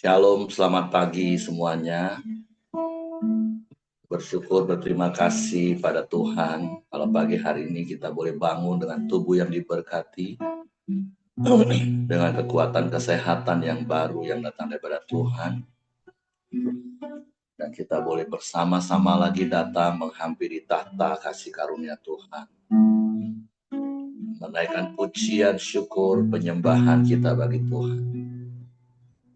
Shalom, selamat pagi semuanya. Bersyukur, berterima kasih pada Tuhan kalau pagi hari ini kita boleh bangun dengan tubuh yang diberkati, dengan kekuatan kesehatan yang baru yang datang daripada Tuhan. Dan kita boleh bersama-sama lagi datang menghampiri tahta kasih karunia Tuhan. Menaikkan pujian, syukur, penyembahan kita bagi Tuhan.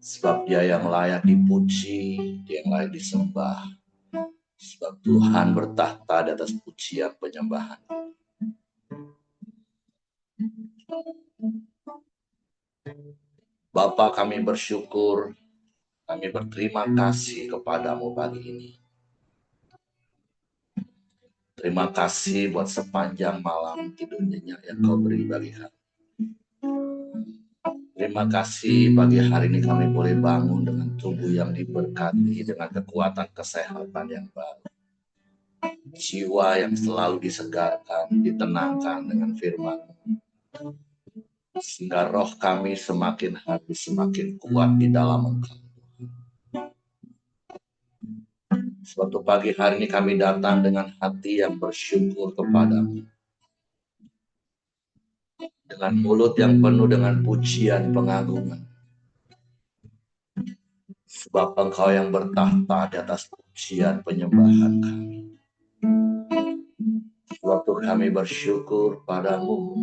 Sebab Dia yang layak dipuji, Dia yang layak disembah. Sebab Tuhan bertahta di atas pujian penyembahan. Bapa, kami bersyukur, kami berterima kasih kepadamu pagi ini. Terima kasih buat sepanjang malam tidur nyenyak yang kau beri bagi kami. Terima kasih pagi hari ini kami boleh bangun dengan tubuh yang diberkati, dengan kekuatan kesehatan yang baru. Jiwa yang selalu disegarkan, ditenangkan dengan firman. Sehingga roh kami semakin hari semakin kuat di dalam Engkau. Suatu pagi hari ini kami datang dengan hati yang bersyukur kepadamu. Dengan mulut yang penuh dengan pujian pengagungan. Sebab Engkau yang bertahta di atas pujian penyembahan kami. Waktu kami bersyukur padamu.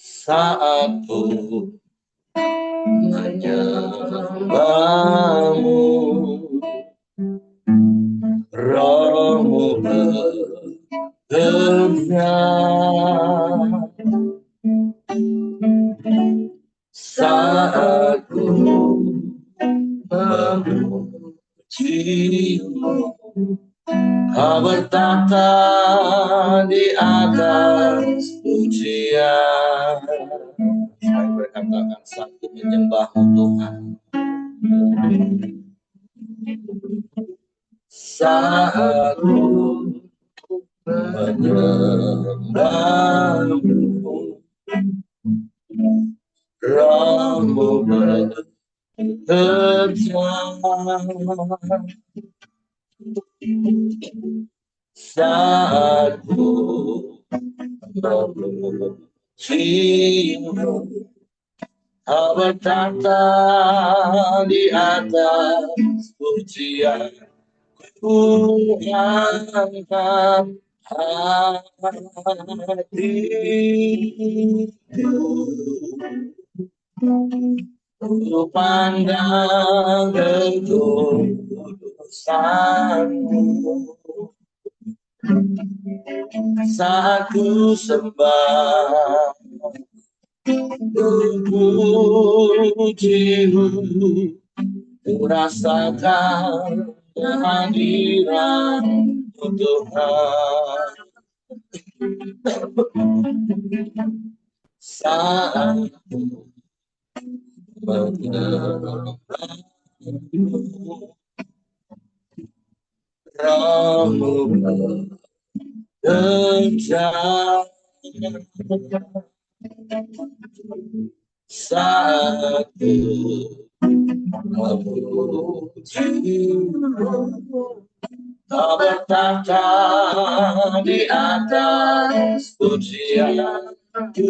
Saat ku menyembahmu, rohmu bekerja. Saat ku memujimu, Kau bertahta di atas pujian. Saya berkatakan satu menyembahmu Tuhan. Saat ku menyembahmu, rohmu bekerja. Saat ku memujimu, Kau bertahta di atas pujian. Ku angkat hatiku, ku pandang kekudusanmu. Saat ku sembah, ku pujimu, ku rasakan kehadiran Tuhan. Saat ku menyembahmu, rohmu bekerja. Saat ku memujimu, Kau bertahta di atas pujian. Ku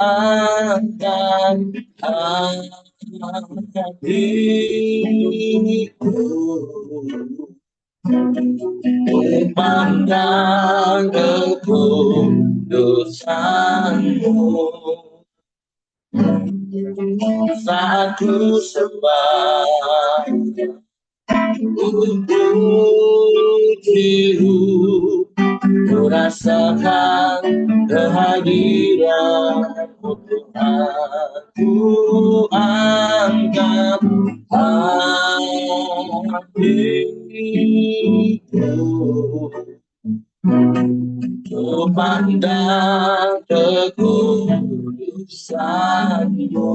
angkat hatiku, ku pandang kekudusanmu. Saat ku sembah, ku pujimu, ku rasakan kehadiran Tuhan. Ku angkat hatiku, ku pandang kekudusanmu.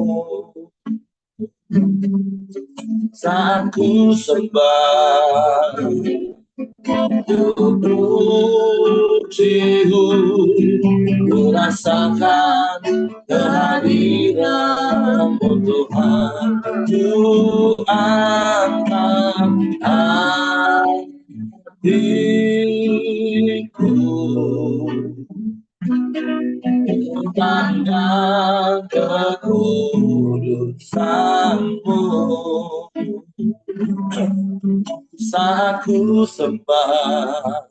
Saat ku sembah, Pujimu, ku rasakan kehadiran-Mu Tuhan. Ku angkat hatiku, pandang kekudusan-Mu. Saat ku sembah,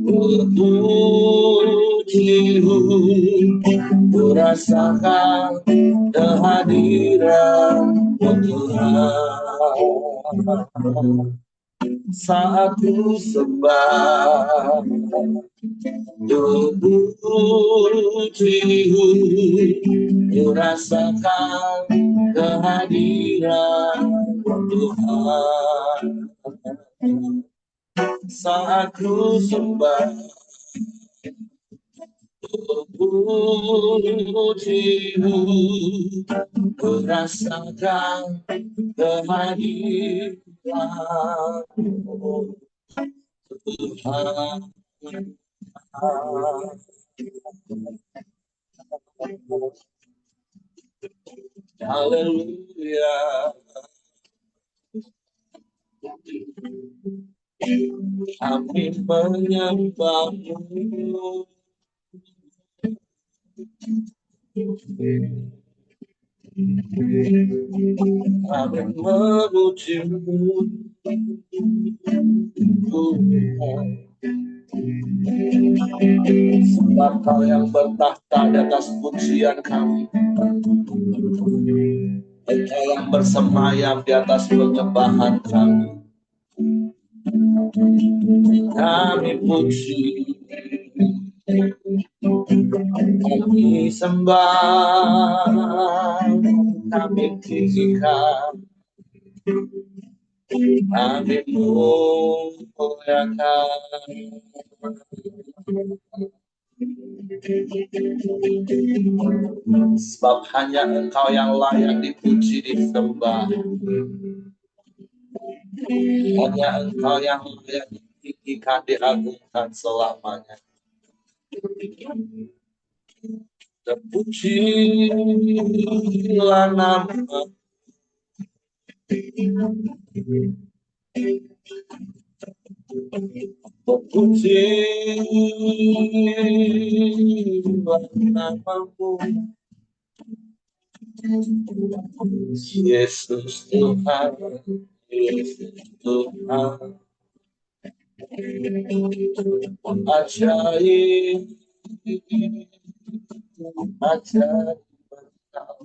pujimu, ku rasakan kehadiran-Mu Tuhan. Saat ku sembah, pujimu, ku rasakan kehadiran-Mu Tuhan. Saat ku sembah, pujimu, ku rasakan kehadiran-Mu Tuhan. Haleluya. Kami menyembah-Mu, kami memuji-Mu, Tuhan. Sebab Kau yang bertahta di atas pujian kami, Engkau yang bersemayam di atas penyembahan kami. Kami puji, kami sembah, kami tinggikan, kami muliakan. Sebab hanya Engkau yang layak dipuji, disembah. Hanya Engkau yang layak ditinggikan, diagungkan selamanya. Terpujilah nama-Mu, terpujilah nama-Mu, Yesus Tuhan, Yesus Tuhan. Ajaib, ajaib Engkau.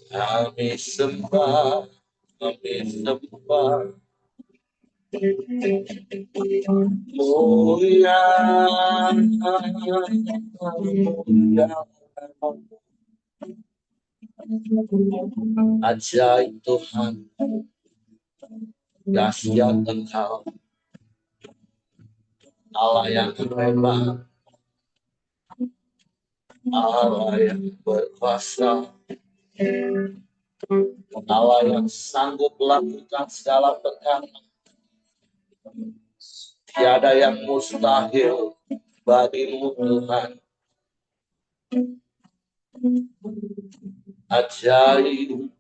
Kami sembah, kami sembah. Mulia, mulia. Ajaib Tuhan, dahsyat Engkau, Allah yang hebat, Allah yang berkuasa, Allah yang sanggup melakukan segala perkara. Tiada yang mustahil bagi-Mu Tuhan. Ajaib,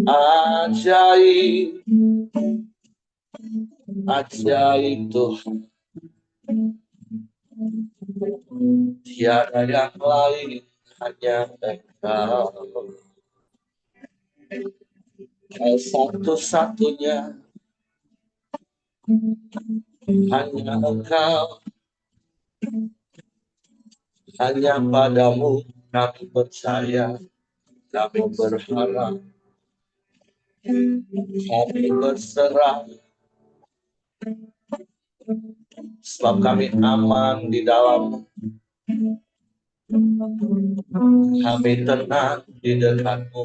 ajaib, ajaib Tuhan. Tiada yang lain, hanya Engkau. Kau satu-satunya, hanya Engkau. Hanya pada-Mu kami percaya, kami berharap, kami berserah. Sebab kami aman di dalam, kami tenang di dekat-Mu.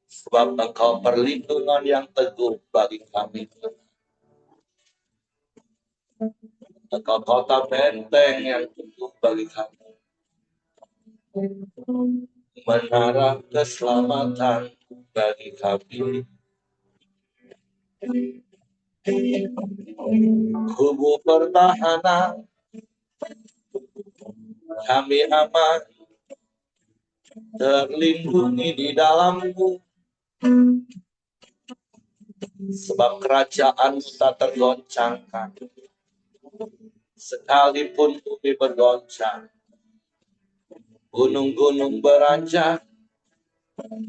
Sebab Engkau perlindungan yang teguh bagi kami. Engkau kota benteng yang teguh bagi kami. Menara keselamatan bagi kami. Kubu pertahanan kami aman, terlindungi di dalam-Mu, sebab kerajaan tak tergoncangkan. Sekalipun bumi bergoncang, gunung-gunung beranjak,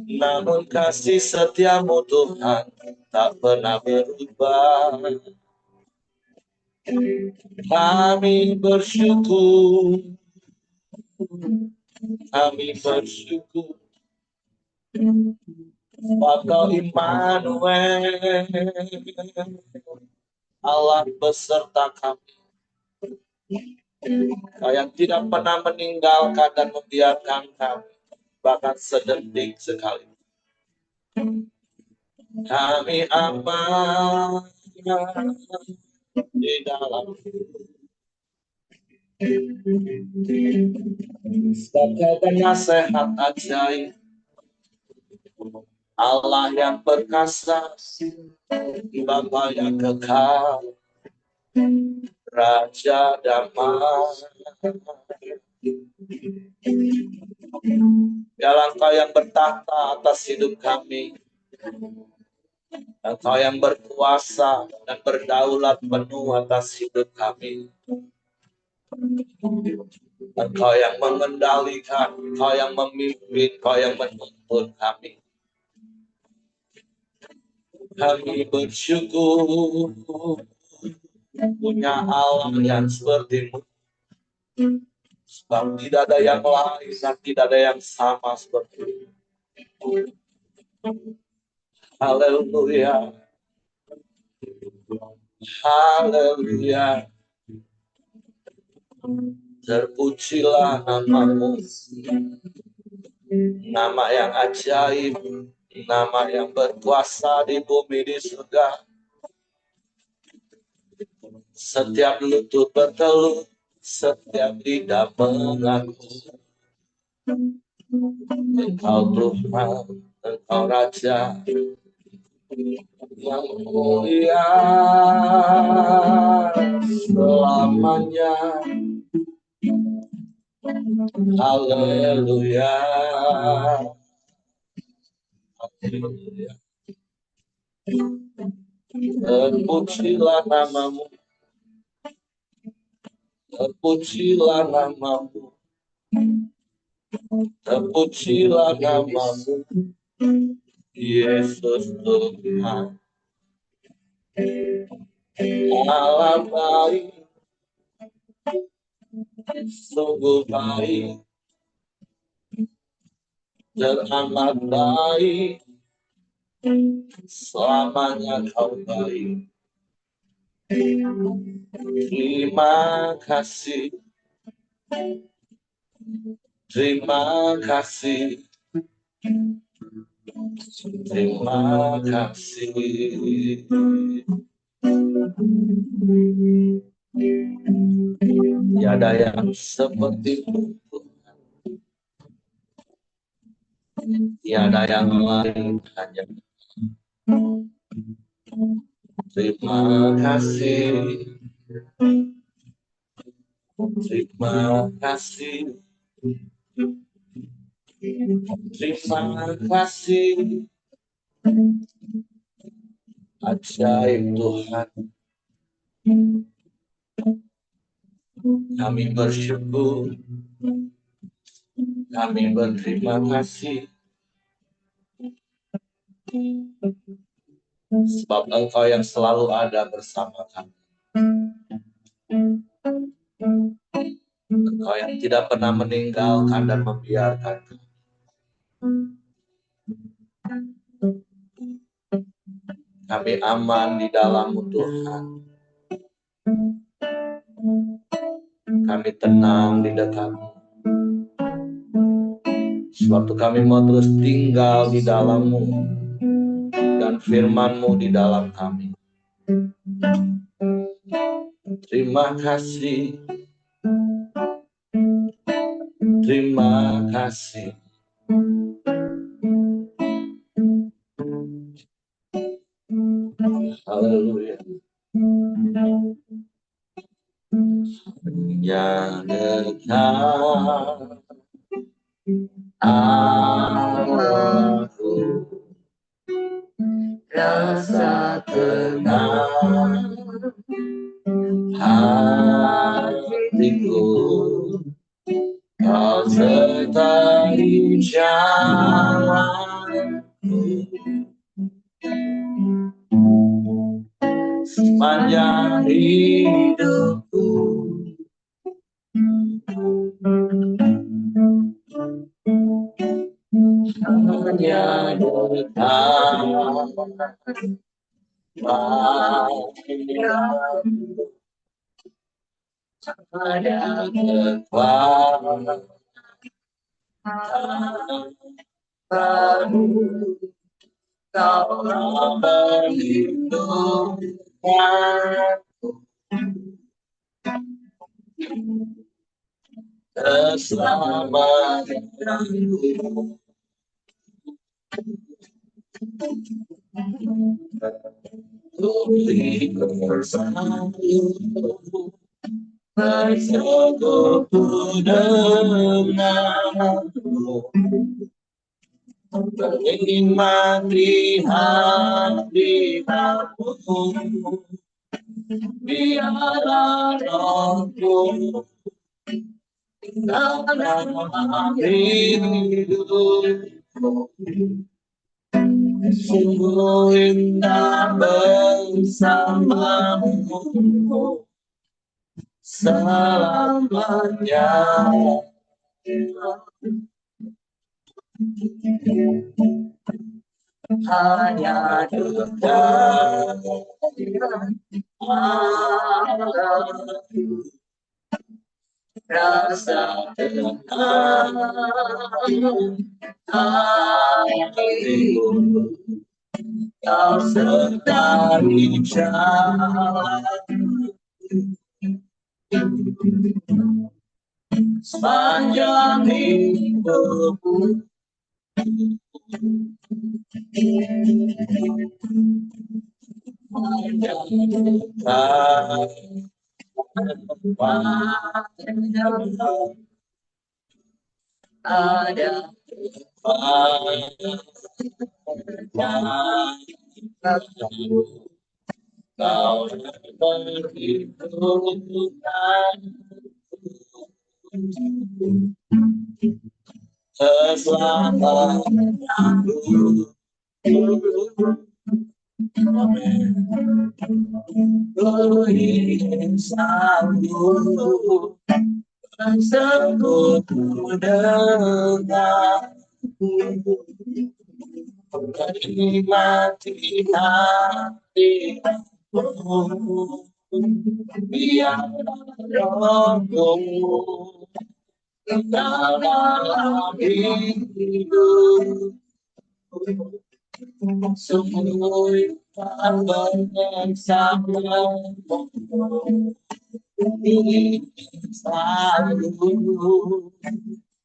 namun kasih setia-Mu Tuhan tak pernah berubah. Kami bersyukur, Kau Immanuel, Allah beserta kami. Kau yang tidak pernah meninggalkan dan membiarkan kami, bahkan sedetik sekali. Kami aman di dalam Kau penasehat ajaib, Allah yang perkasa, Bapa yang kekal, Raja damai. Biarlah Engkau yang bertahta atas hidup kami, Engkau yang berkuasa dan berdaulat penuh atas hidup kami. Engkau yang mengendalikan, Engkau yang memimpin, Engkau yang menuntun kami. Kami bersyukur punya Allah yang seperti-Mu, sebab tidak ada yang lain dan tidak ada yang sama seperti-Mu. Haleluya, haleluya. Terpujilah nama-Mu, nama yang ajaib, nama yang berkuasa di bumi di surga. Setiap lutut bertelut, setiap lidah mengaku, Engkau Tuhan, Engkau Raja yang mulia selamanya. Haleluya, haleluya. Terpujilah nama-Mu, terpujilah nama-Mu, terpujilah nama-Mu, Yesus Tuhan. Allah baik, sungguh baik, teramat baik, selamanya Kau baik. Terima kasih, terima kasih, terima kasih. Tiada yang seperti-Mu, tiada yang lain, hanya terima kasih, terima kasih, terima kasih. Ajaib Tuhan, kami bersyukur, kami berterima kasih, sebab Engkau yang selalu ada bersama kami. Engkau yang tidak pernah meninggalkan dan membiarkan kami. Kami aman di dalam-Mu Tuhan. Kami tenang di dekat-Mu. Sewaktu kami mau terus tinggal di dalam-Mu dan firman-Mu di dalam kami. Terima kasih, terima kasih, Aku rasa tenang hatiku, kau sertai jalanku sepanjang hidupku. Hanya dekat padamu ada kekuatan baru, kau berlindunganku keselamatanku. Tuli bersamaku, bersekutu denganmu, menikmati hadiratmu. Biarlah rohku dalam hidupku, sungguh indah bersamamu selamanya. Hanya dekat padamu, rasa tenang hatiku, kau sertai jalanku sepanjang hidupku. Hanya dekat padamu, ada padamu, kau berlindungan keselamatanku. Ku ingin selalu bersekutu denganmu, menikmati hatimu. Biarlah rohmu dalam hidupku, sungguh indah bersamamu, ingin selalu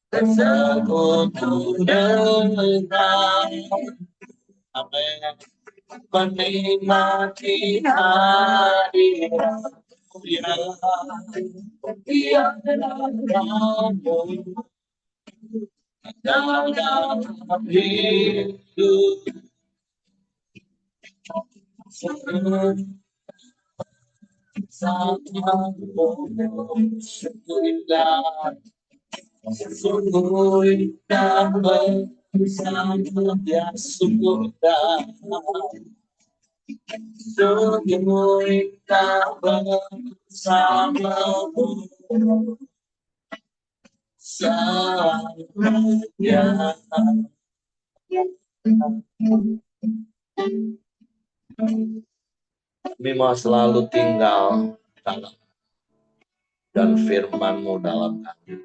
bersekutu denganmu. Amin. Menikmati hadiratmu, ya, biarlah rohmu dalam hidup, sungguh indah bersama dia, sungguh indah bersamamu selamanya. Kami mau selalu tinggal dalam dan firman-Mu dalam kami.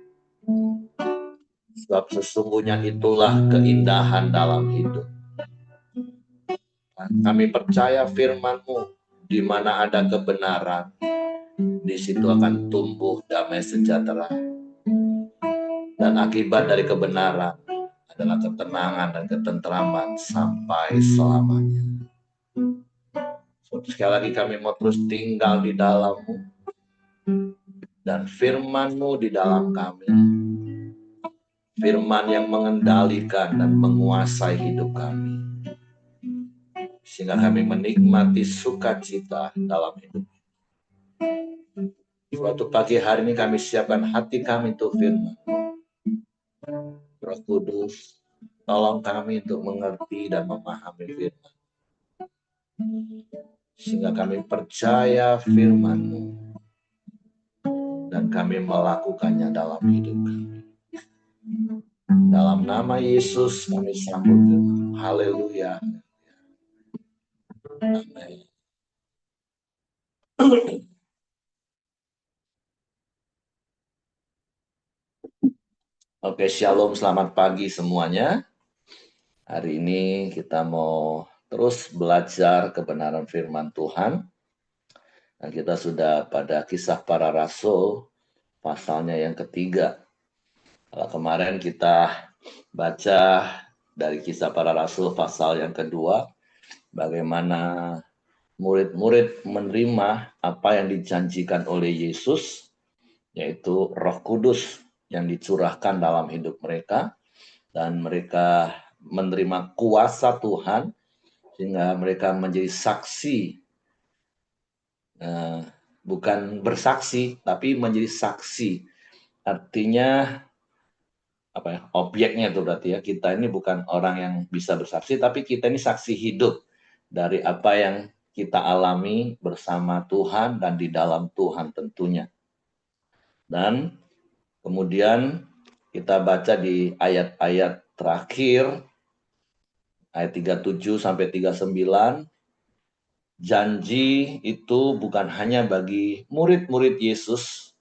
Sebab sesungguhnya itulah keindahan dalam hidup. Kami percaya firman-Mu, di mana ada kebenaran, di situ akan tumbuh damai sejahtera. Dan akibat dari kebenaran adalah ketenangan dan ketenteraman sampai selamanya. Sekali lagi kami mau terus tinggal di dalam-Mu. dan firman-Mu di dalam kami. Firman yang mengendalikan dan menguasai hidup kami. Sehingga kami menikmati sukacita dalam hidup. Suatu pagi hari ini kami siapkan hati kami untuk firman. Roh Kudus, tolong kami untuk mengerti dan memahami firman. Sehingga kami percaya firman-Mu. Dan kami melakukannya dalam hidup kami. Dalam nama Yesus kami sambut firman. Haleluya. Amin. Oke, shalom, selamat pagi semuanya. Hari ini kita mau terus belajar kebenaran firman Tuhan. Dan kita sudah pada Kisah Para Rasul, pasalnya yang ketiga. Kalau kemarin kita baca dari Kisah Para Rasul pasal yang kedua, bagaimana murid-murid menerima apa yang dijanjikan oleh Yesus, yaitu Roh Kudus yang dicurahkan dalam hidup mereka, dan mereka menerima kuasa Tuhan, sehingga mereka menjadi saksi, bukan bersaksi, tapi menjadi saksi. Artinya apa ya? Objeknya itu berarti ya, kita ini bukan orang yang bisa bersaksi, tapi kita ini saksi hidup dari apa yang kita alami bersama Tuhan dan di dalam Tuhan tentunya. Dan kemudian kita baca di ayat-ayat terakhir, ayat 37 sampai 39, janji itu bukan hanya bagi murid-murid Yesus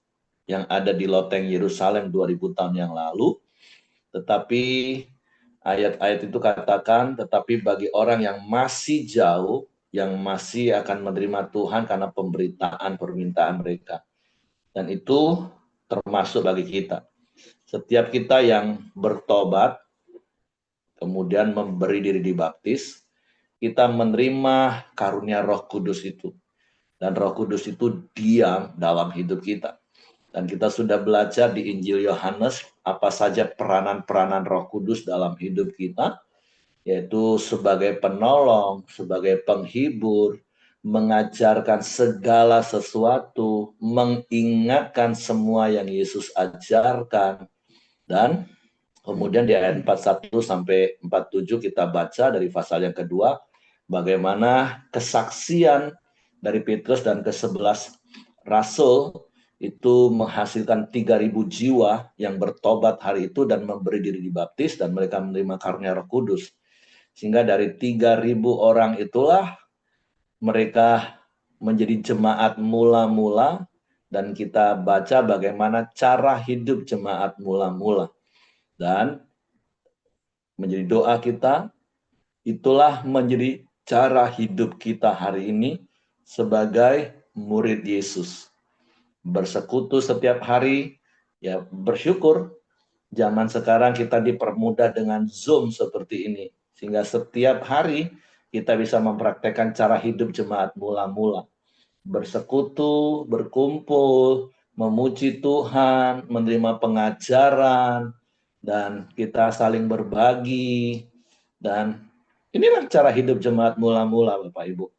yang ada di loteng Yerusalem 2000 tahun yang lalu, tetapi ayat-ayat itu katakan, tetapi bagi orang yang masih jauh, yang masih akan menerima Tuhan karena pemberitaan permintaan mereka. Dan itu termasuk bagi kita. Setiap kita yang bertobat, kemudian memberi diri dibaptis, kita menerima karunia Roh Kudus itu. Dan Roh Kudus itu diam dalam hidup kita. Dan kita sudah belajar di Injil Yohanes apa saja peranan-peranan Roh Kudus dalam hidup kita, yaitu sebagai penolong, sebagai penghibur, mengajarkan segala sesuatu, mengingatkan semua yang Yesus ajarkan. Dan kemudian di ayat 41 sampai 47 kita baca dari pasal yang kedua, bagaimana kesaksian dari Petrus dan ke-11 rasul itu menghasilkan 3.000 jiwa yang bertobat hari itu dan memberi diri dibaptis, dan mereka menerima karunia Roh Kudus. Sehingga dari 3.000 orang itulah mereka menjadi jemaat mula-mula, dan kita baca bagaimana cara hidup jemaat mula-mula. Dan menjadi doa kita, itulah menjadi cara hidup kita hari ini sebagai murid Yesus. Bersekutu setiap hari, ya bersyukur zaman sekarang kita dipermudah dengan Zoom seperti ini. Sehingga setiap hari kita bisa mempraktekkan cara hidup jemaat mula-mula. Bersekutu, berkumpul, memuji Tuhan, menerima pengajaran, dan kita saling berbagi. Dan inilah cara hidup jemaat mula-mula, Bapak Ibu.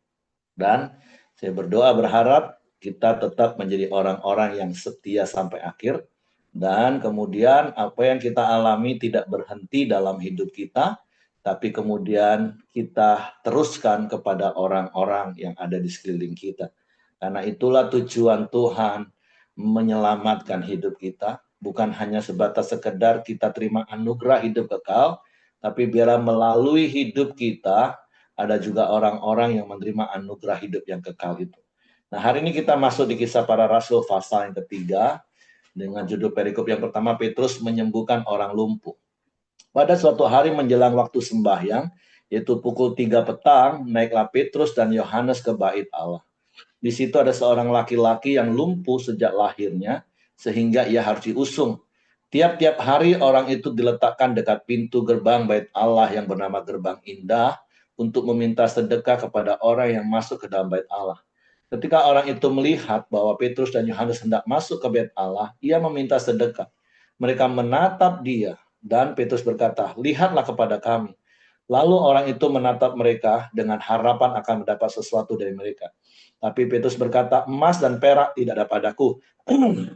Dan saya berdoa berharap kita tetap menjadi orang-orang yang setia sampai akhir. Dan kemudian apa yang kita alami tidak berhenti dalam hidup kita, tapi kemudian kita teruskan kepada orang-orang yang ada di sekeliling kita. Karena itulah tujuan Tuhan menyelamatkan hidup kita. Bukan hanya sebatas sekedar kita terima anugerah hidup kekal, tapi biarlah melalui hidup kita ada juga orang-orang yang menerima anugerah hidup yang kekal itu. Nah, hari ini kita masuk di Kisah Para Rasul pasal yang ketiga dengan judul perikop yang pertama, Petrus menyembuhkan orang lumpuh. Pada suatu hari menjelang waktu sembahyang, yaitu pukul 3 petang, naiklah Petrus dan Yohanes ke bait Allah. Di situ ada seorang laki-laki yang lumpuh sejak lahirnya, sehingga ia harus diusung. Tiap-tiap hari orang itu diletakkan dekat pintu gerbang bait Allah yang bernama Gerbang Indah untuk meminta sedekah kepada orang yang masuk ke dalam bait Allah. Ketika orang itu melihat bahwa Petrus dan Yohanes hendak masuk ke bait Allah, ia meminta sedekah. Mereka menatap dia, dan Petrus berkata, "Lihatlah kepada kami." Lalu orang itu menatap mereka dengan harapan akan mendapat sesuatu dari mereka. Tapi Petrus berkata, "Emas dan perak tidak ada padaku,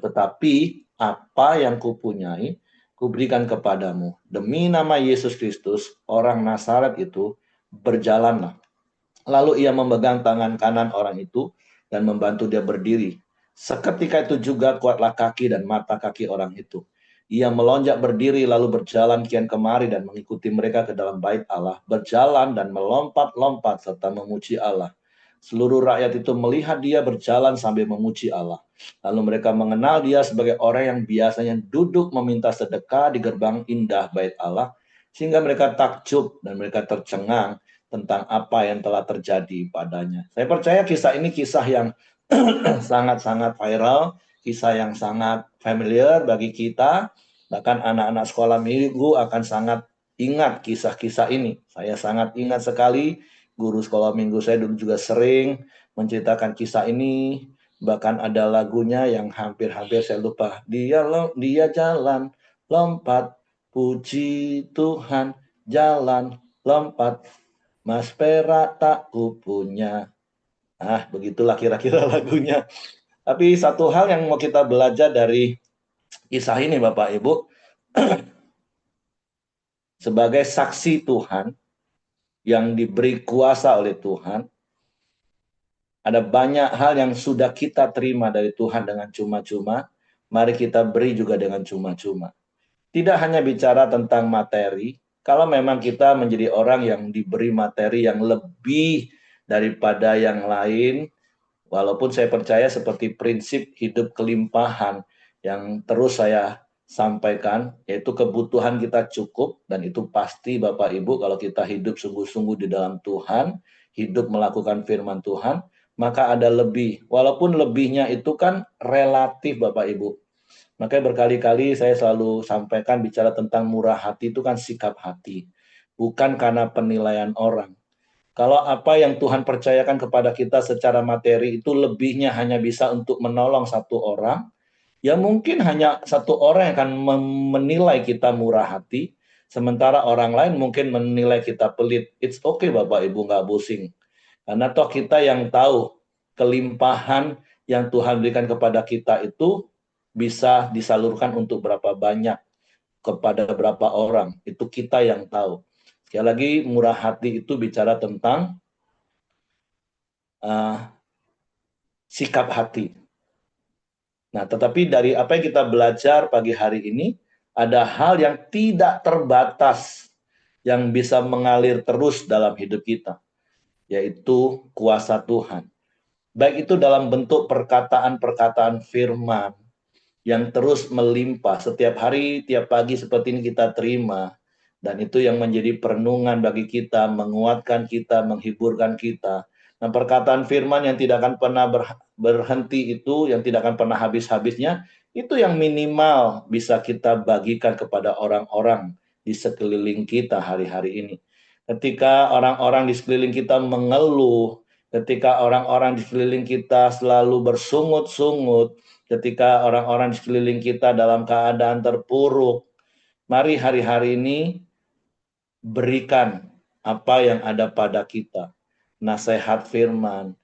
tetapi apa yang kupunyai, kuberikan kepadamu. Demi nama Yesus Kristus, orang Nazaret itu, berjalanlah." Lalu ia memegang tangan kanan orang itu dan membantu dia berdiri. Seketika itu juga kuatlah kaki dan mata kaki orang itu. Ia melonjak berdiri lalu berjalan kian kemari dan mengikuti mereka ke dalam bait Allah, berjalan dan melompat-lompat serta memuji Allah. Seluruh rakyat itu melihat dia berjalan sambil memuji Allah. Lalu mereka mengenal dia sebagai orang yang biasanya duduk meminta sedekah di gerbang indah bait Allah, sehingga mereka takjub dan mereka tercengang tentang apa yang telah terjadi padanya. Saya percaya kisah ini kisah yang sangat-sangat viral, kisah yang sangat familiar bagi kita. Bahkan anak-anak sekolah minggu akan sangat ingat kisah-kisah ini. Saya sangat ingat sekali, guru sekolah minggu saya dulu juga sering menceritakan kisah ini. Bahkan ada lagunya yang hampir-hampir saya lupa. Dia jalan, lompat, puji Tuhan, jalan, lompat, Mas perak tak kupunya. Begitulah kira-kira lagunya. Tapi satu hal yang mau kita belajar dari kisah ini Bapak Ibu, sebagai saksi Tuhan yang diberi kuasa oleh Tuhan, ada banyak hal yang sudah kita terima dari Tuhan dengan cuma-cuma, mari kita beri juga dengan cuma-cuma. Tidak hanya bicara tentang materi, kalau memang kita menjadi orang yang diberi materi yang lebih daripada yang lain, walaupun saya percaya seperti prinsip hidup kelimpahan yang terus saya sampaikan, yaitu kebutuhan kita cukup, dan itu pasti Bapak Ibu kalau kita hidup sungguh-sungguh di dalam Tuhan, hidup melakukan firman Tuhan, maka ada lebih. Walaupun lebihnya itu kan relatif Bapak Ibu. Makanya berkali-kali saya selalu sampaikan bicara tentang murah hati itu kan sikap hati. Bukan karena penilaian orang. Kalau apa yang Tuhan percayakan kepada kita secara materi itu lebihnya hanya bisa untuk menolong satu orang, ya mungkin hanya satu orang yang akan menilai kita murah hati, sementara orang lain mungkin menilai kita pelit. It's okay Bapak Ibu, nggak pusing. Karena toh kita yang tahu kelimpahan yang Tuhan berikan kepada kita itu bisa disalurkan untuk berapa banyak, kepada berapa orang. Itu kita yang tahu. Sekali lagi, murah hati itu bicara tentang sikap hati. Nah, tetapi dari apa yang kita belajar pagi hari ini, ada hal yang tidak terbatas yang bisa mengalir terus dalam hidup kita, yaitu kuasa Tuhan. Baik itu dalam bentuk perkataan-perkataan firman yang terus melimpah setiap hari, tiap pagi seperti ini kita terima. Dan itu yang menjadi perenungan bagi kita, menguatkan kita, menghiburkan kita. Nah, perkataan firman yang tidak akan pernah berhenti itu, yang tidak akan pernah habis-habisnya, itu yang minimal bisa kita bagikan kepada orang-orang di sekeliling kita hari-hari ini. Ketika orang-orang di sekeliling kita mengeluh, ketika orang-orang di sekeliling kita selalu bersungut-sungut, ketika orang-orang di sekeliling kita dalam keadaan terpuruk, mari hari-hari ini berikan apa yang ada pada kita. Nasihat firman,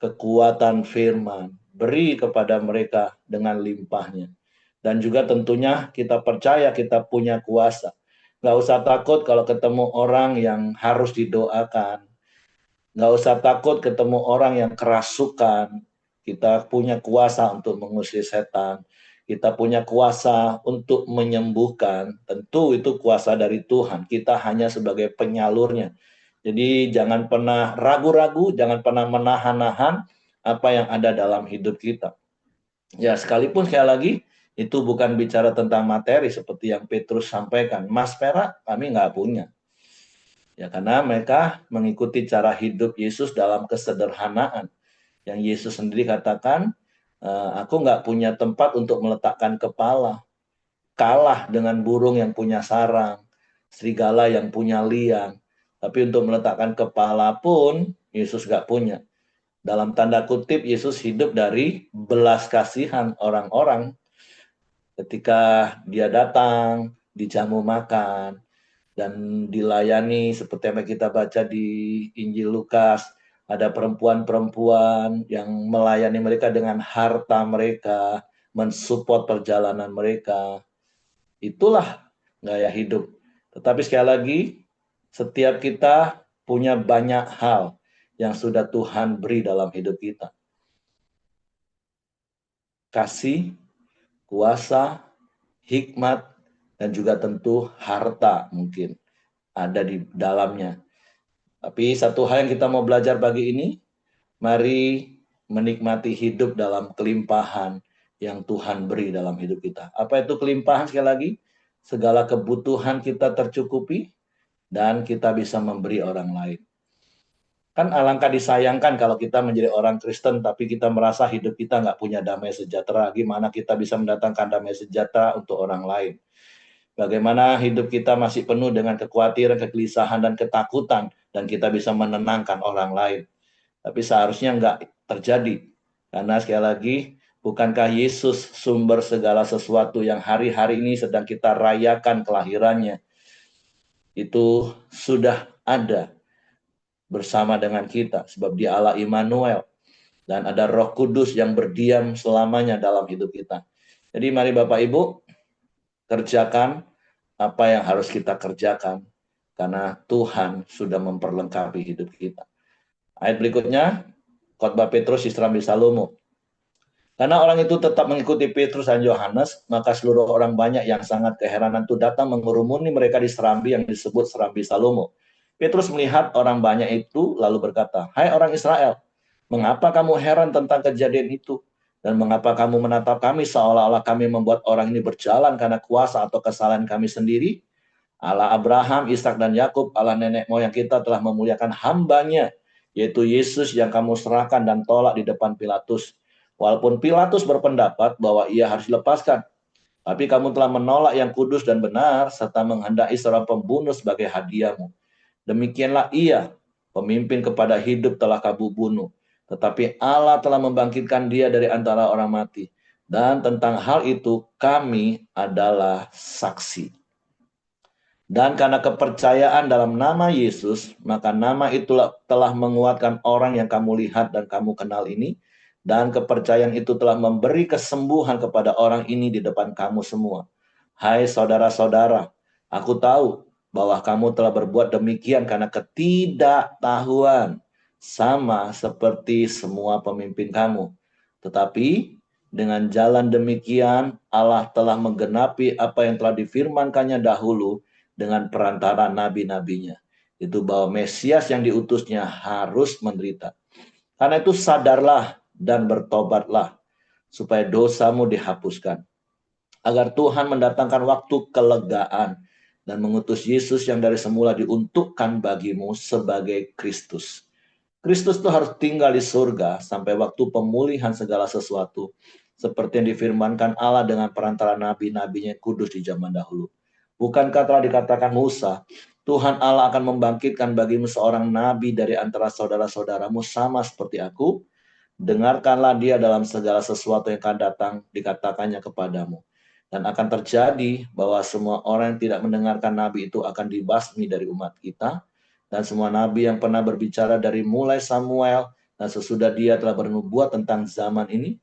kekuatan firman, beri kepada mereka dengan limpahnya. Dan juga tentunya kita percaya kita punya kuasa. Nggak usah takut kalau ketemu orang yang harus didoakan. Nggak usah takut ketemu orang yang kerasukan. Kita punya kuasa untuk mengusir setan. Kita punya kuasa untuk menyembuhkan. Tentu itu kuasa dari Tuhan. Kita hanya sebagai penyalurnya. Jadi jangan pernah ragu-ragu, jangan pernah menahan-nahan apa yang ada dalam hidup kita. Ya, sekalipun sekali lagi, itu bukan bicara tentang materi seperti yang Petrus sampaikan. Emas perak kami nggak punya. Ya, karena mereka mengikuti cara hidup Yesus dalam kesederhanaan. Yang Yesus sendiri katakan, aku nggak punya tempat untuk meletakkan kepala. Kalah dengan burung yang punya sarang, serigala yang punya liang. Tapi untuk meletakkan kepala pun Yesus nggak punya. dalam tanda kutip Yesus hidup dari belas kasihan orang-orang ketika dia datang, dijamu makan, dan dilayani seperti yang kita baca di Injil Lukas. Ada perempuan-perempuan yang melayani mereka dengan harta mereka, mensupport perjalanan mereka. Itulah gaya hidup. Tetapi sekali lagi, setiap kita punya banyak hal yang sudah Tuhan beri dalam hidup kita. Kasih, kuasa, hikmat, dan juga tentu harta mungkin ada di dalamnya. Tapi satu hal yang kita mau belajar pagi ini, mari menikmati hidup dalam kelimpahan yang Tuhan beri dalam hidup kita. Apa itu kelimpahan sekali lagi? Segala kebutuhan kita tercukupi dan kita bisa memberi orang lain. Kan alangkah disayangkan kalau kita menjadi orang Kristen tapi kita merasa hidup kita nggak punya damai sejahtera. Gimana kita bisa mendatangkan damai sejahtera untuk orang lain? Bagaimana hidup kita masih penuh dengan kekhawatiran, kegelisahan, dan ketakutan, dan kita bisa menenangkan orang lain. Tapi seharusnya nggak terjadi. Karena sekali lagi, bukankah Yesus sumber segala sesuatu yang hari-hari ini sedang kita rayakan kelahirannya? Itu sudah ada bersama dengan kita, sebab Dia Allah Immanuel, dan ada Roh Kudus yang berdiam selamanya dalam hidup kita. Jadi mari Bapak Ibu, kerjakan apa yang harus kita kerjakan, karena Tuhan sudah memperlengkapi hidup kita. Ayat berikutnya, khotbah Petrus di Serambi Salomo. Karena orang itu tetap mengikuti Petrus dan Yohanes, maka seluruh orang banyak yang sangat keheranan itu datang mengurumuni mereka di serambi yang disebut Serambi Salomo. Petrus melihat orang banyak itu lalu berkata, "Hai orang Israel, mengapa kamu heran tentang kejadian itu? Dan mengapa kamu menatap kami seolah-olah kami membuat orang ini berjalan karena kuasa atau kesalahan kami sendiri? Allah Abraham, Ishak dan Yakub, Allah nenek moyang kita telah memuliakan hambanya, yaitu Yesus yang kamu serahkan dan tolak di depan Pilatus. Walaupun Pilatus berpendapat bahwa ia harus dilepaskan, tapi kamu telah menolak yang kudus dan benar, serta menghendaki seorang pembunuh sebagai hadiahmu. Demikianlah ia, pemimpin kepada hidup telah kamu bunuh. Tetapi Allah telah membangkitkan dia dari antara orang mati. Dan tentang hal itu kami adalah saksi. Dan karena kepercayaan dalam nama Yesus, maka nama itulah telah menguatkan orang yang kamu lihat dan kamu kenal ini. Dan kepercayaan itu telah memberi kesembuhan kepada orang ini di depan kamu semua. Hai saudara-saudara, aku tahu bahwa kamu telah berbuat demikian karena ketidaktahuan, sama seperti semua pemimpin kamu. Tetapi dengan jalan demikian, Allah telah menggenapi apa yang telah difirmankannya dahulu dengan perantara nabi-nabinya. Itu bahwa Mesias yang diutusnya harus menderita. Karena itu sadarlah dan bertobatlah, supaya dosamu dihapuskan, agar Tuhan mendatangkan waktu kelegaan dan mengutus Yesus yang dari semula diuntukkan bagimu sebagai Kristus. Kristus itu harus tinggal di surga sampai waktu pemulihan segala sesuatu, seperti yang difirmankan Allah dengan perantara nabi-nabinya kudus di zaman dahulu. Bukankah telah dikatakan Musa, Tuhan Allah akan membangkitkan bagimu seorang nabi dari antara saudara-saudaramu sama seperti aku? Dengarkanlah dia dalam segala sesuatu yang akan datang, dikatakannya kepadamu. Dan akan terjadi bahwa semua orang yang tidak mendengarkan nabi itu akan dibasmi dari umat kita. Dan semua nabi yang pernah berbicara dari mulai Samuel dan sesudah dia telah bernubuat tentang zaman ini,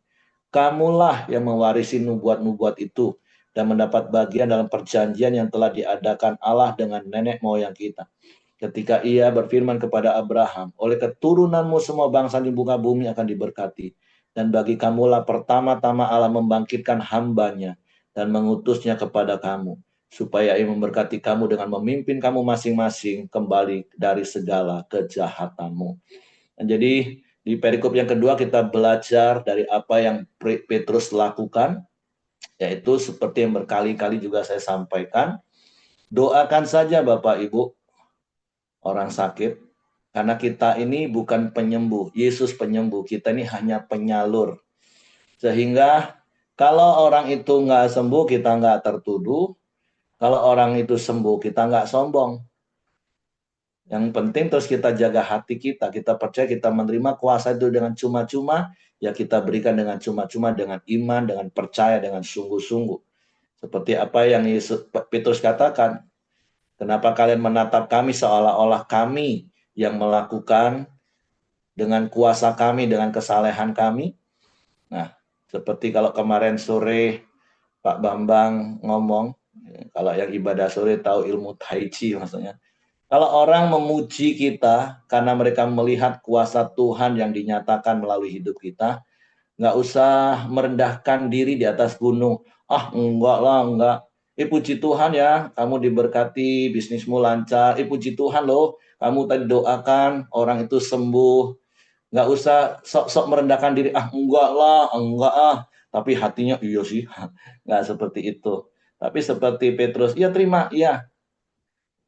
kamulah yang mewarisi nubuat-nubuat itu dan mendapat bagian dalam perjanjian yang telah diadakan Allah dengan nenek moyang kita. Ketika ia berfirman kepada Abraham, oleh keturunanmu semua bangsa di muka bumi akan diberkati. Dan bagi kamulah pertama-tama Allah membangkitkan hambanya dan mengutusnya kepada kamu, supaya ia memberkati kamu dengan memimpin kamu masing-masing kembali dari segala kejahatanmu. Dan jadi di perikop yang kedua kita belajar dari apa yang Petrus lakukan, yaitu seperti yang berkali-kali juga saya sampaikan, doakan saja Bapak Ibu orang sakit, karena kita ini bukan penyembuh, Yesus penyembuh, kita ini hanya penyalur. Sehingga kalau orang itu nggak sembuh, kita nggak tertuduh. Kalau orang itu sembuh, kita nggak sombong. Yang penting terus kita jaga hati kita. Kita percaya kita menerima kuasa itu dengan cuma-cuma, ya kita berikan dengan cuma-cuma, dengan iman, dengan percaya, dengan sungguh-sungguh. Seperti apa yang Petrus katakan, kenapa kalian menatap kami seolah-olah kami yang melakukan dengan kuasa kami, dengan kesalehan kami. Nah, seperti kalau kemarin sore Pak Bambang ngomong, kalau yang ibadah sore tahu ilmu Tai Chi maksudnya. Kalau orang memuji kita karena mereka melihat kuasa Tuhan yang dinyatakan melalui hidup kita, nggak usah merendahkan diri di atas gunung. Ah, enggak lah, enggak. Puji Tuhan ya, kamu diberkati, bisnismu lancar. Puji Tuhan loh, kamu tadi doakan orang itu sembuh. Nggak usah sok-sok merendahkan diri. Ah, enggak lah, enggak ah. Tapi hatinya, iya sih. Nggak seperti itu. Tapi seperti Petrus, iya terima, iya.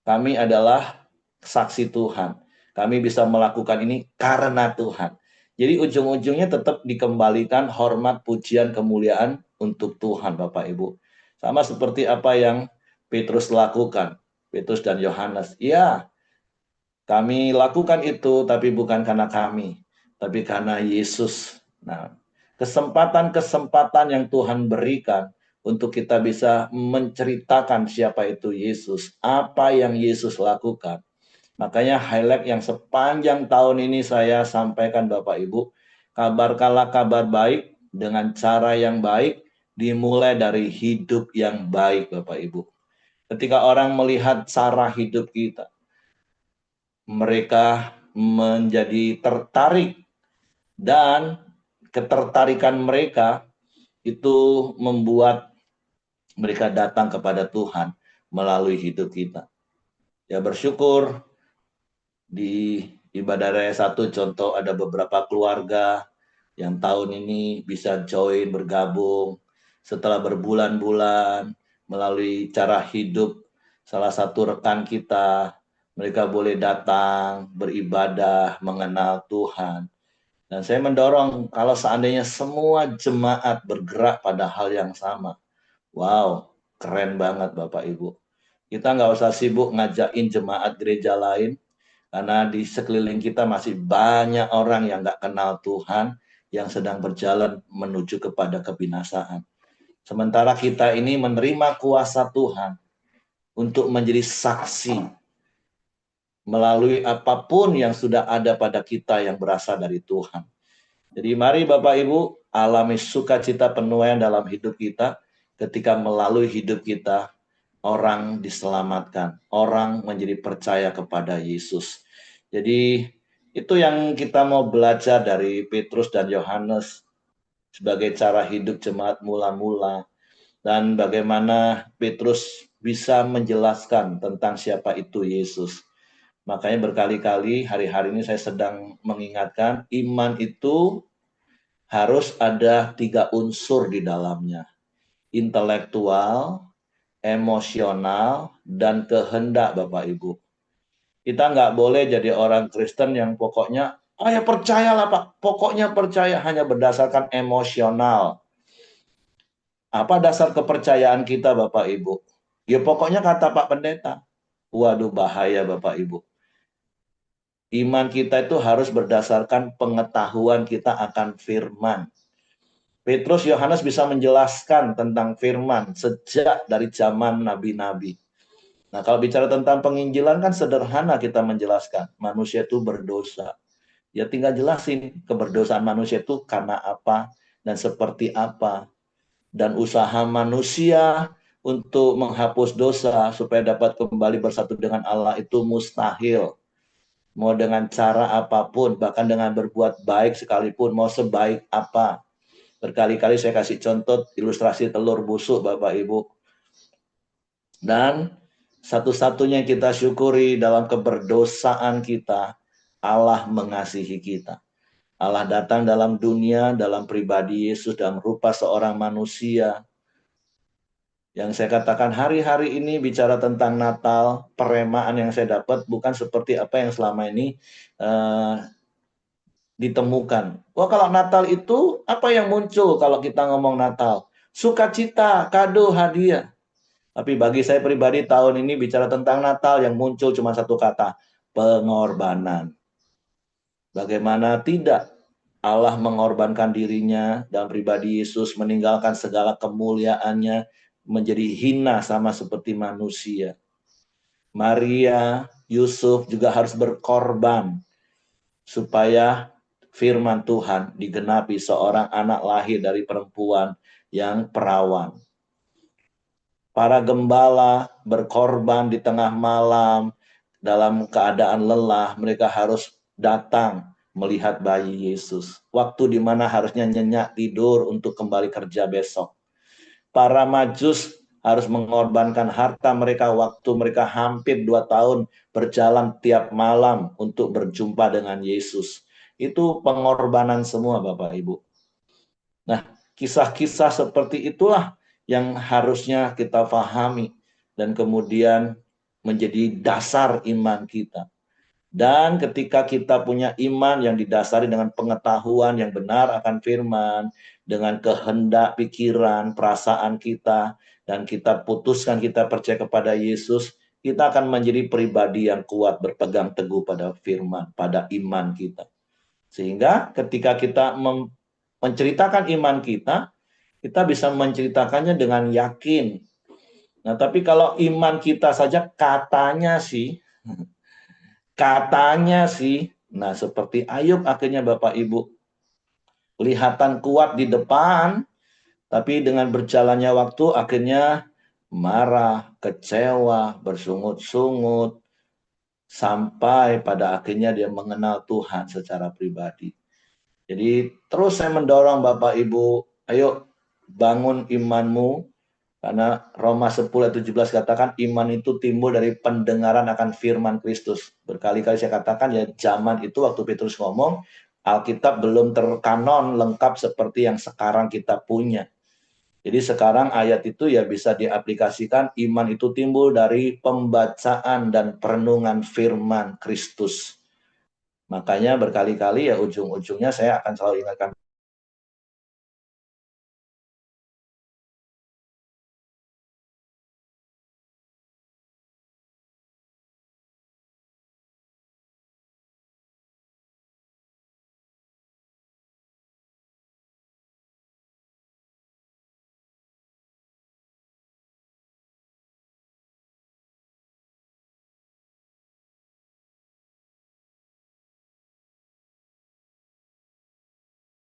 Kami adalah saksi Tuhan. Kami bisa melakukan ini karena Tuhan. Jadi ujung-ujungnya tetap dikembalikan hormat, pujian, kemuliaan untuk Tuhan, Bapak Ibu. Sama seperti apa yang Petrus lakukan. Petrus dan Yohanes. Iya, kami lakukan itu, tapi bukan karena kami, tapi karena Yesus. Nah, kesempatan-kesempatan yang Tuhan berikan untuk kita bisa menceritakan siapa itu Yesus, apa yang Yesus lakukan. Makanya highlight yang sepanjang tahun ini saya sampaikan Bapak Ibu, kabarkanlah kabar baik dengan cara yang baik, dimulai dari hidup yang baik Bapak Ibu. Ketika orang melihat cara hidup kita, mereka menjadi tertarik, dan ketertarikan mereka itu membuat mereka datang kepada Tuhan melalui hidup kita. Ya bersyukur di ibadah raya 1 contoh ada beberapa keluarga yang tahun ini bisa join bergabung setelah berbulan-bulan melalui cara hidup salah satu rekan kita. Mereka boleh datang beribadah, mengenal Tuhan. Dan saya mendorong kalau seandainya semua jemaat bergerak pada hal yang sama. Wow, keren banget Bapak Ibu. Kita nggak usah sibuk ngajakin jemaat gereja lain, karena di sekeliling kita masih banyak orang yang nggak kenal Tuhan, yang sedang berjalan menuju kepada kebinasaan. Sementara kita ini menerima kuasa Tuhan untuk menjadi saksi melalui apapun yang sudah ada pada kita yang berasal dari Tuhan. Jadi mari Bapak Ibu alami sukacita penuaian dalam hidup kita ketika melalui hidup kita orang diselamatkan, orang menjadi percaya kepada Yesus. Jadi itu yang kita mau belajar dari Petrus dan Yohanes sebagai cara hidup jemaat mula-mula, dan bagaimana Petrus bisa menjelaskan tentang siapa itu Yesus. Makanya berkali-kali hari-hari ini saya sedang mengingatkan iman itu harus ada 3 unsur di dalamnya. Intelektual, emosional, dan kehendak Bapak Ibu. Kita nggak boleh jadi orang Kristen yang pokoknya, ya percayalah Pak, pokoknya percaya hanya berdasarkan emosional. Apa dasar kepercayaan kita Bapak Ibu? Ya pokoknya kata Pak Pendeta. Waduh bahaya Bapak Ibu. Iman kita itu harus berdasarkan pengetahuan kita akan firman. Petrus Yohanes bisa menjelaskan tentang firman sejak dari zaman nabi-nabi. Nah, kalau bicara tentang penginjilan kan sederhana kita menjelaskan. Manusia itu berdosa. Ya tinggal jelasin keberdosaan manusia itu karena apa dan seperti apa. Dan usaha manusia untuk menghapus dosa supaya dapat kembali bersatu dengan Allah itu mustahil. Mau dengan cara apapun, bahkan dengan berbuat baik sekalipun, mau sebaik apa. Berkali-kali saya kasih contoh ilustrasi telur busuk Bapak Ibu. Dan satu-satunya yang kita syukuri dalam keberdosaan kita, Allah mengasihi kita. Allah datang dalam dunia, dalam pribadi Yesus, dalam rupa seorang manusia. Yang saya katakan hari-hari ini bicara tentang Natal, peremaan yang saya dapat bukan seperti apa yang selama ini ditemukan. Wah, kalau Natal itu apa yang muncul kalau kita ngomong Natal? Sukacita, kado, hadiah. Tapi bagi saya pribadi tahun ini bicara tentang Natal yang muncul cuma satu kata, pengorbanan. Bagaimana tidak Allah mengorbankan dirinya dalam pribadi Yesus, meninggalkan segala kemuliaannya, menjadi hina sama seperti manusia. Maria, Yusuf juga harus berkorban supaya firman Tuhan digenapi, seorang anak lahir dari perempuan yang perawan. Para gembala berkorban di tengah malam dalam keadaan lelah, mereka harus datang melihat bayi Yesus. Waktu di mana harusnya nyenyak tidur untuk kembali kerja besok. Para majus harus mengorbankan harta mereka waktu mereka hampir 2 tahun berjalan tiap malam untuk berjumpa dengan Yesus. Itu pengorbanan semua Bapak Ibu. Nah, kisah-kisah seperti itulah yang harusnya kita pahami dan kemudian menjadi dasar iman kita. Dan ketika kita punya iman yang didasari dengan pengetahuan yang benar akan firman, dengan kehendak pikiran, perasaan kita, dan kita putuskan kita percaya kepada Yesus, kita akan menjadi pribadi yang kuat berpegang teguh pada firman, pada iman kita. Sehingga ketika kita menceritakan iman kita, kita bisa menceritakannya dengan yakin. Nah, tapi kalau iman kita saja katanya sih, nah seperti Ayub akhirnya Bapak Ibu, kelihatan kuat di depan, tapi dengan berjalannya waktu akhirnya marah, kecewa, bersungut-sungut, sampai pada akhirnya dia mengenal Tuhan secara pribadi. Jadi terus saya mendorong Bapak Ibu, ayo bangun imanmu, karena Roma 10:17 katakan iman itu timbul dari pendengaran akan firman Kristus. Berkali-kali saya katakan ya, zaman itu waktu Petrus ngomong, Alkitab belum terkanon lengkap seperti yang sekarang kita punya. Jadi sekarang ayat itu ya bisa diaplikasikan, iman itu timbul dari pembacaan dan perenungan firman Kristus. Makanya berkali-kali ya ujung-ujungnya saya akan selalu ingatkan